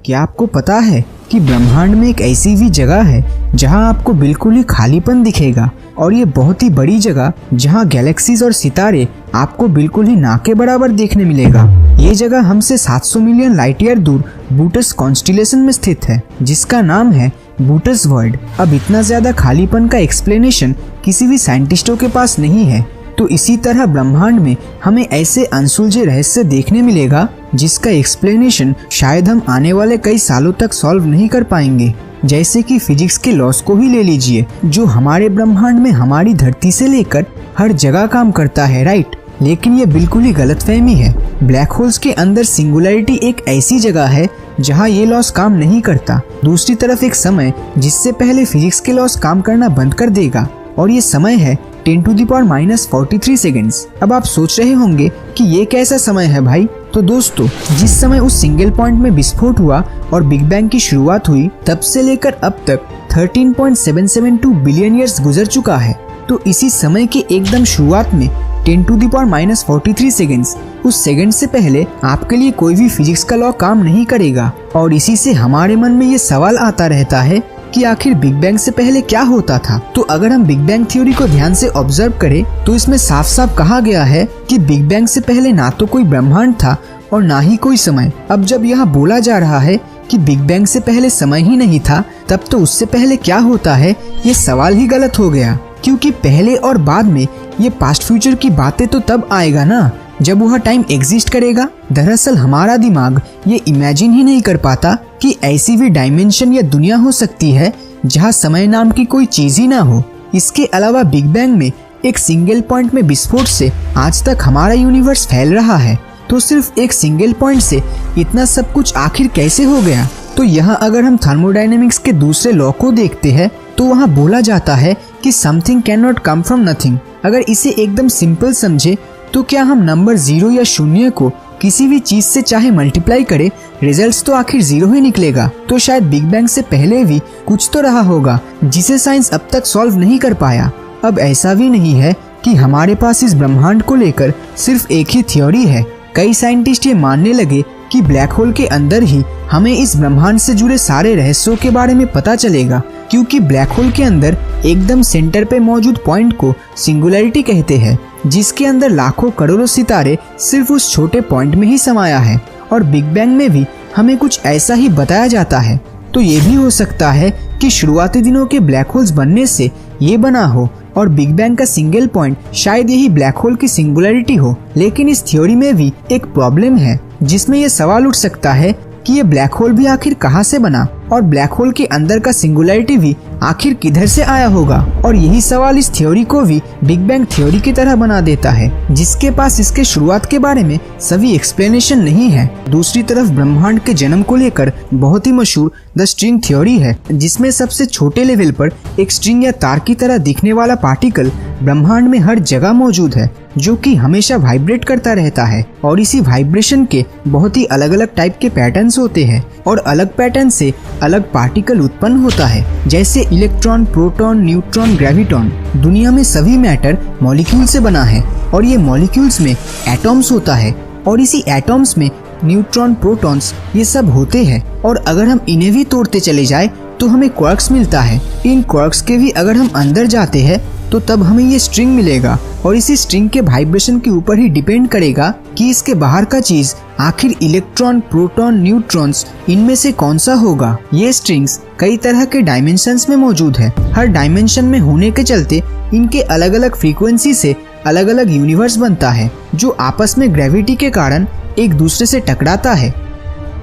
क्या आपको पता है कि ब्रह्मांड में एक ऐसी भी जगह है जहां आपको बिल्कुल ही खालीपन दिखेगा, और ये बहुत ही बड़ी जगह जहां गैलेक्सीज और सितारे आपको बिल्कुल ही ना के बराबर देखने मिलेगा। ये जगह हमसे 700 मिलियन लाइट ईयर दूर बूटस कॉन्स्टिलेशन में स्थित है, जिसका नाम है बूटस वर्ल्ड। अब इतना ज्यादा खालीपन का एक्सप्लेनेशन किसी भी साइंटिस्टों के पास नहीं है, तो इसी तरह ब्रह्मांड में हमें ऐसे अनसुलझे रहस्य देखने मिलेगा जिसका एक्सप्लेनेशन शायद हम आने वाले कई सालों तक सॉल्व नहीं कर पाएंगे। जैसे कि फिजिक्स के लॉस को ही ले लीजिए, जो हमारे ब्रह्मांड में हमारी धरती से लेकर हर जगह काम करता है, राइट। लेकिन ये बिल्कुल ही गलतफहमी है। ब्लैक होल्स के अंदर सिंगुलैरिटी एक ऐसी जगह है जहां ये लॉस काम नहीं करता। दूसरी तरफ एक समय जिससे पहले फिजिक्स के लॉस काम करना बंद कर देगा, और ये समय है 10⁻⁻43 सेकेंड्स। अब आप सोच रहे होंगे कि ये कैसा समय है भाई। तो दोस्तों, जिस समय उस सिंगल पॉइंट में विस्फोट हुआ और बिग बैंग की शुरुआत हुई, तब से लेकर अब तक 13.772 बिलियन ईयर्स गुजर चुका है। तो इसी समय के एकदम शुरुआत में 10⁻⁻43 सेकेंड्स, उस सेकंड से पहले आपके लिए कोई भी फिजिक्स का लॉ काम नहीं करेगा। और इसी से हमारे मन में ये सवाल आता रहता है कि आखिर बिग बैंग से पहले क्या होता था। तो अगर हम बिग बैंग थ्योरी को ध्यान से ऑब्जर्व करें तो इसमें साफ साफ कहा गया है कि बिग बैंग से पहले ना तो कोई ब्रह्मांड था और ना ही कोई समय। अब जब यहाँ बोला जा रहा है कि बिग बैंग से पहले समय ही नहीं था, तब तो उससे पहले क्या होता है, ये सवाल ही गलत हो गया। क्योंकि पहले और बाद में ये पास्ट फ्यूचर की बातें तो तब आएगा ना जब वह टाइम एग्जिस्ट करेगा। दरअसल हमारा दिमाग ये इमेजिन ही नहीं कर पाता कि ऐसी भी डायमेंशन या दुनिया हो सकती है जहाँ समय नाम की कोई चीज ही ना हो। इसके अलावा बिग बैंग में एक सिंगल पॉइंट में विस्फोट से आज तक हमारा यूनिवर्स फैल रहा है। तो सिर्फ एक सिंगल पॉइंट से इतना सब कुछ आखिर कैसे हो गया। तो यहाँ अगर हम थर्मोडायनेमिक्स के दूसरे लॉ को देखते हैं तो वहाँ बोला जाता है कि something can not come from nothing. अगर इसे एकदम सिंपल समझे तो क्या हम नंबर 0 या 0 को किसी भी चीज से चाहे मल्टीप्लाई करे, रिजल्ट्स तो आखिर 0 ही निकलेगा। तो शायद बिग बैंग से पहले भी कुछ तो रहा होगा जिसे साइंस अब तक सॉल्व नहीं कर पाया। अब ऐसा भी नहीं है कि हमारे पास इस ब्रह्मांड को लेकर सिर्फ एक ही थ्योरी है। कई साइंटिस्ट ये मानने लगे कि ब्लैक होल के अंदर ही हमें इस ब्रह्मांड से जुड़े सारे रहस्यों के बारे में पता चलेगा, क्योंकि ब्लैक होल के अंदर एकदम सेंटर पे मौजूद पॉइंट को सिंगुलैरिटी कहते हैं, जिसके अंदर लाखों करोड़ों सितारे सिर्फ उस छोटे पॉइंट में ही समाया है। और बिग बैंग में भी हमें कुछ ऐसा ही बताया जाता है। तो ये भी हो सकता है कि शुरुआती दिनों के ब्लैक होल्स बनने से ये बना हो, और बिग बैंग का सिंगल पॉइंट शायद यही ब्लैक होल की सिंगुलैरिटी हो। लेकिन इस थ्योरी में भी एक प्रॉब्लम है, जिसमें ये सवाल उठ सकता है कि ये ब्लैक होल भी आखिर कहाँ से बना, और ब्लैक होल के अंदर का सिंगुलैरिटी भी आखिर किधर से आया होगा। और यही सवाल इस थ्योरी को भी बिग बैंग थ्योरी की तरह बना देता है, जिसके पास इसके शुरुआत के बारे में सभी एक्सप्लेनेशन नहीं है। दूसरी तरफ ब्रह्मांड के जन्म को लेकर बहुत ही मशहूर द स्ट्रिंग थ्योरी है, जिसमें सबसे छोटे लेवल पर एक स्ट्रिंग या तार की तरह दिखने वाला पार्टिकल ब्रह्मांड में हर जगह मौजूद है, जो कि हमेशा वाइब्रेट करता रहता है। और इसी वाइब्रेशन के बहुत ही अलग अलग टाइप के पैटर्न्स होते हैं, और अलग पैटर्न से अलग पार्टिकल उत्पन्न होता है, जैसे इलेक्ट्रॉन, प्रोटॉन, न्यूट्रॉन, ग्रेविटॉन। दुनिया में सभी मैटर मॉलिक्यूल से बना है, और ये मॉलिक्यूल्स में एटॉम्स होता है, और इसी एटॉम्स में न्यूट्रॉन, प्रोटॉन्स ये सब होते हैं। और अगर हम इन्हें भी तोड़ते चले जाए तो हमें क्वार्क्स मिलता है। इन क्वार्क्स के भी अगर हम अंदर जाते हैं तो तब हमें ये स्ट्रिंग मिलेगा, और इसी स्ट्रिंग के वाइब्रेशन के ऊपर ही डिपेंड करेगा कि इसके बाहर का चीज आखिर इलेक्ट्रॉन, प्रोटॉन, न्यूट्रॉन्स इनमें से कौन सा होगा। ये स्ट्रिंग्स कई तरह के डायमेंशंस में मौजूद है। हर डायमेंशन में होने के चलते इनके अलग अलग फ्रीक्वेंसी से अलग अलग यूनिवर्स बनता है, जो आपस में ग्रेविटी के कारण एक दूसरे से टकराता है।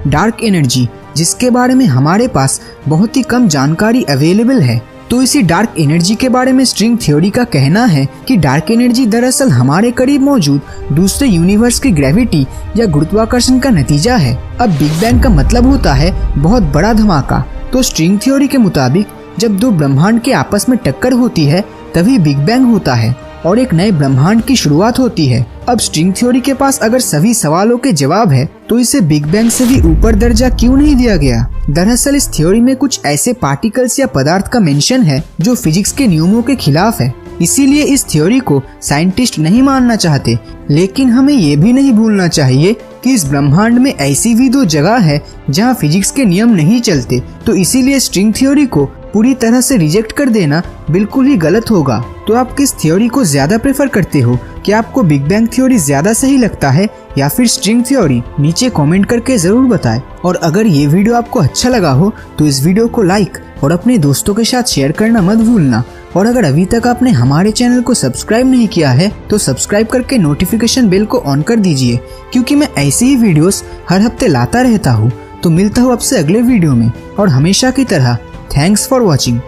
डार्क एनर्जी, जिसके बारे में हमारे पास बहुत ही कम जानकारी अवेलेबल है। तो इसी डार्क एनर्जी के बारे में स्ट्रिंग थ्योरी का कहना है कि डार्क एनर्जी दरअसल हमारे करीब मौजूद दूसरे यूनिवर्स की ग्रेविटी या गुरुत्वाकर्षण का नतीजा है। अब बिग बैंग का मतलब होता है बहुत बड़ा धमाका। तो स्ट्रिंग थ्योरी के मुताबिक जब दो ब्रह्मांड के आपस में टक्कर होती है तभी बिग बैंग होता है, और एक नए ब्रह्मांड की शुरुआत होती है। अब स्ट्रिंग थ्योरी के पास अगर सभी सवालों के जवाब है, तो इसे बिग बैंग से भी ऊपर दर्जा क्यों नहीं दिया गया। दरअसल इस थ्योरी में कुछ ऐसे पार्टिकल्स या पदार्थ का मेंशन है जो फिजिक्स के नियमों के खिलाफ है। इसीलिए इस थ्योरी को साइंटिस्ट नहीं मानना चाहते। लेकिन हमें ये भी नहीं भूलना चाहिए कि इस ब्रह्मांड में ऐसी भी 2 जगह है जहाँ फिजिक्स के नियम नहीं चलते, तो इसीलिए स्ट्रिंग थ्योरी को पूरी तरह से रिजेक्ट कर देना बिल्कुल ही गलत होगा। तो आप किस थ्योरी को ज्यादा प्रेफर करते हो? क्या आपको बिग बैंग थ्योरी ज्यादा सही लगता है या फिर स्ट्रिंग थ्योरी? नीचे कमेंट करके जरूर बताएं। और अगर ये वीडियो आपको अच्छा लगा हो तो इस वीडियो को लाइक और अपने दोस्तों के साथ शेयर करना मत भूलना। और अगर अभी तक आपने हमारे चैनल को सब्सक्राइब नहीं किया है तो सब्सक्राइब करके नोटिफिकेशन बेल को ऑन कर दीजिए, क्योंकि मैं ऐसी ही वीडियोस हर हफ्ते लाता रहता हूँ। तो मिलता हूँ आपसे अगले वीडियो में, और हमेशा की तरह थैंक्स फॉर वॉचिंग।